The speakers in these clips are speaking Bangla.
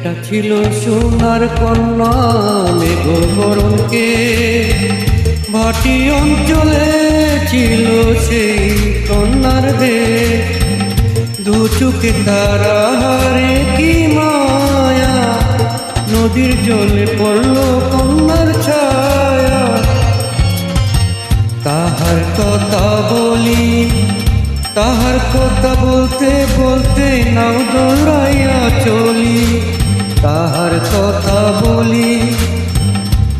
একটা ছিল সোনার কন্যা মেঘবরণকে ভাটি অঞ্চলে ছিল সেই কন্যার দেশ। দু চোখে তারা হারে কি মায়া, নদীর জলে পড়ল কন্যার ছায়া। তাহার কথা বলি, তাহার কথা বলতে বলতে নাও দৌড়াইয়া চলি। তাহার কথা বলি,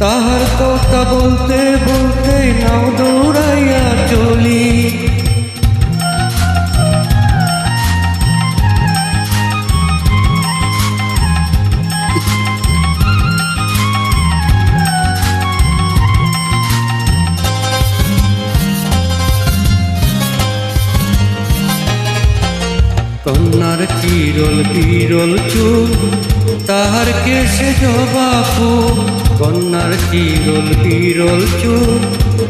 তাহার কথা বলতে বলতে নাও দৌড়াইয়া চলি। কন্যার চিরল বিরল চুল, তাহার কেশে জবা ফুল। কন্যার চিরল বিরল চুল,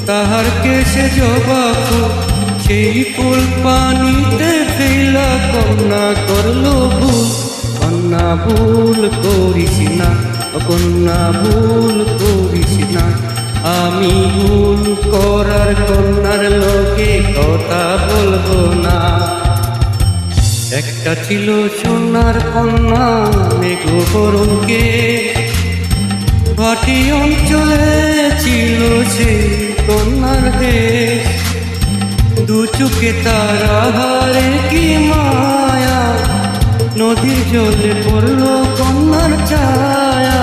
তাহার কেশে জবা ফুল। সেই ফুল পানিতে ফেলা কন্যা করলো ভুল। কন্যা ভুল করিস না, কন্যা ভুল করিস না। আমি ভুল করার কন্যার লোকে কথা বলবো না। একটা ছিল সোনার কন্যা মেঘবরণকে ভাটি অঞ্চলে ছিল সেই কন্যার দেশ। দু চোখে তারা হারে কি মায়া, নদীর জলে পড়ল কন্যার ছায়া।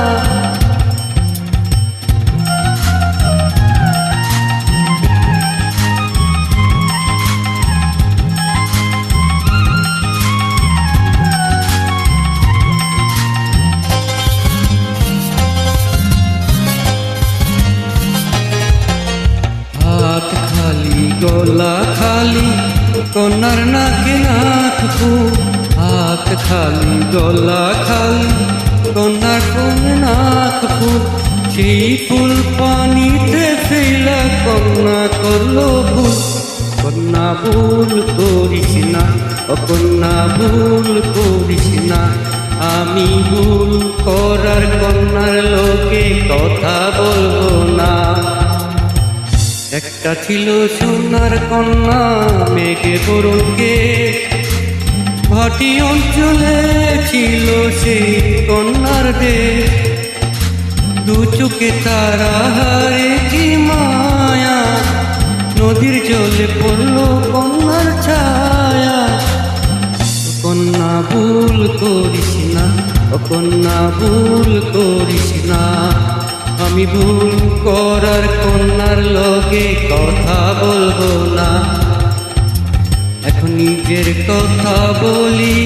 হাত খালি গলা খালি কন্যার নাকে নাক ফুল। হাত খালি গলা খালি কন্যার কোনে নাক ফুল। সেই ফুল পানিতে ফেলা কন্যা করলো ভুল। কন্যা ভুল করিস না, কন্যা ভুল করিস না। আমি ভুল করার কন্যার লোকে কথা বলবো না। একটা ছিল সোনার কন্যা মেঘবরণকে ভাটি অঞ্চলে ছিল সেই কন্যার দেশ। দু চোখে তারা হারে কি মায়া, নদীর জলে পড়ল কন্যার ছায়া। কন্যা ভুল করিস না, কন্যা ভুল করিস না। আমি ভুল করার কন্যার লগে কথা বলবো না। এখন নিজের কথা বলি,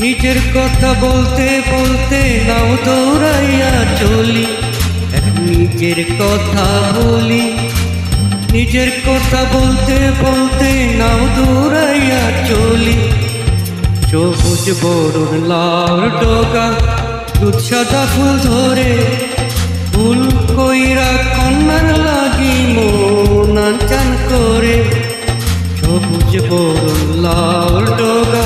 নিজের কথা বলতে বলতে নাও দৌড়াইয়া চলি। এখন নিজের কথা বলি, নিজের কথা বলতে বলতে নাও দৌড়াইয়া চলি। সবুজ বরণ লাল ডগা দুধ সাদা ফুল ধরে, ফুল কইরা কন্যার লাগি মন চান করে। সবুজ বরণ লাল ডগা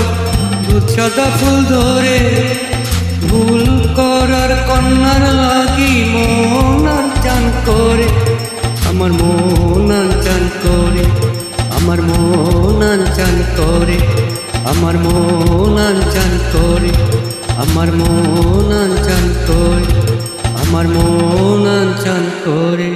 দুধ সাদা ফুল ধরে, ভুল করার কন্যার লাগি মন চান করে। আমার মন চান করে, আমার মন চান করে, আমার মন চান করে, আমার মন চান করে, আমার মন চান করে।